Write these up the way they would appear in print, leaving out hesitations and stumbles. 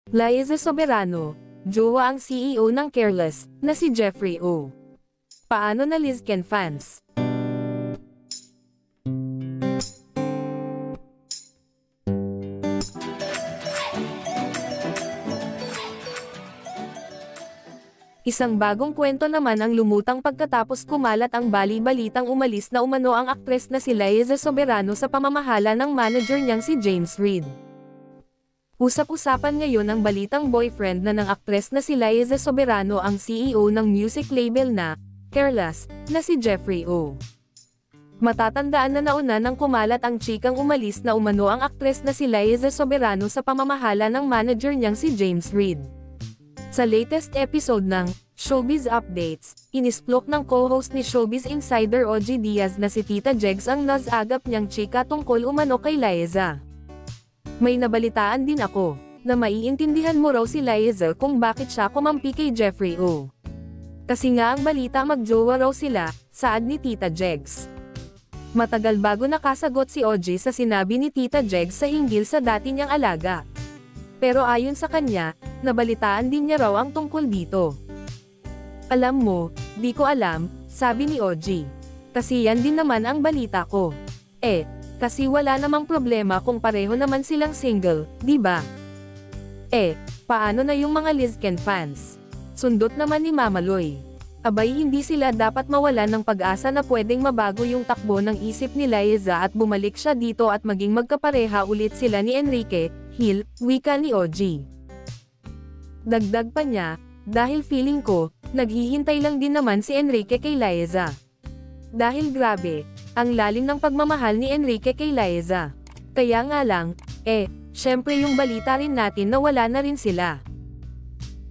Liza Soberano, jowa ang CEO ng Careless, na si Jeffrey O. Paano na Lizken fans? Isang bagong kwento naman ang lumutang pagkatapos kumalat ang bali-balitang umalis na umano ang aktres na si Liza Soberano sa pamamahala ng manager niyang si James Reid. Usap-usapan ngayon ang balitang boyfriend na ng aktres na si Liza Soberano ang CEO ng music label na Careless, na si Jeffrey O. Matatandaan na nauna nang kumalat ang chikang umalis na umano ang aktres na si Liza Soberano sa pamamahala ng manager niyang si James Reid. Sa latest episode ng Showbiz Updates, inisplok ng co-host ni Showbiz Insider OG Diaz na si Tita Jegs ang nasagap niyang chika tungkol umano kay Liza. May nabalitaan din ako, na maiintindihan mo raw si Liza kung bakit siya kumampi kay Jeffrey O. Kasi nga ang balita magjowa raw sila, saad ni Tita Jegs. Matagal bago nakasagot si OG sa sinabi ni Tita Jegs sa hinggil sa dati niyang alaga. Pero ayon sa kanya, nabalitaan din niya raw ang tungkol dito. Alam mo, di ko alam, sabi ni OG. Kasi yan din naman ang balita ko. Kasi wala namang problema kung pareho naman silang single, di ba? Paano na yung mga Lizken fans? Sundot naman ni Mama Loy. Abay hindi sila dapat mawalan ng pag-asa na pwedeng mabago yung takbo ng isip ni Liza at bumalik siya dito at maging magkapareha ulit sila ni Enrique Hill, wika ni OG. Dagdag pa niya, dahil feeling ko, naghihintay lang din naman si Enrique kay Liza. Dahil grabe, ang lalim ng pagmamahal ni Enrique kay Liza. Kaya nga lang, syempre yung balita rin natin na wala na rin sila.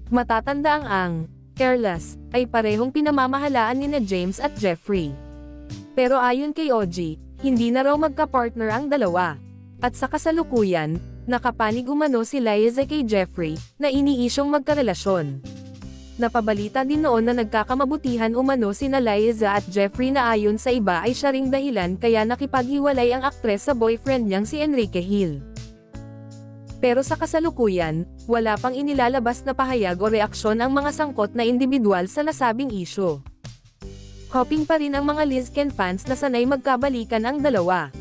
Matatanda ang Careless, ay parehong pinamamahalaan ni na James at Jeffrey. Pero ayon kay OG, hindi na raw magka-partner ang dalawa. At sa kasalukuyan, nakapanig umano si Liza kay Jeffrey, na iniisyong magkarelasyon. Napabalita din noon na nagkakamabutihan umano sina Liza at Jeffrey na ayon sa iba ay siya ring dahilan kaya nakipaghiwalay ang aktres sa boyfriend niyang si Enrique Hill. Pero sa kasalukuyan, wala pang inilalabas na pahayag o reaksyon ang mga sangkot na individual sa nasabing isyu. Hoping pa rin ang mga Lizken fans na sanay magkabalikan ang dalawa.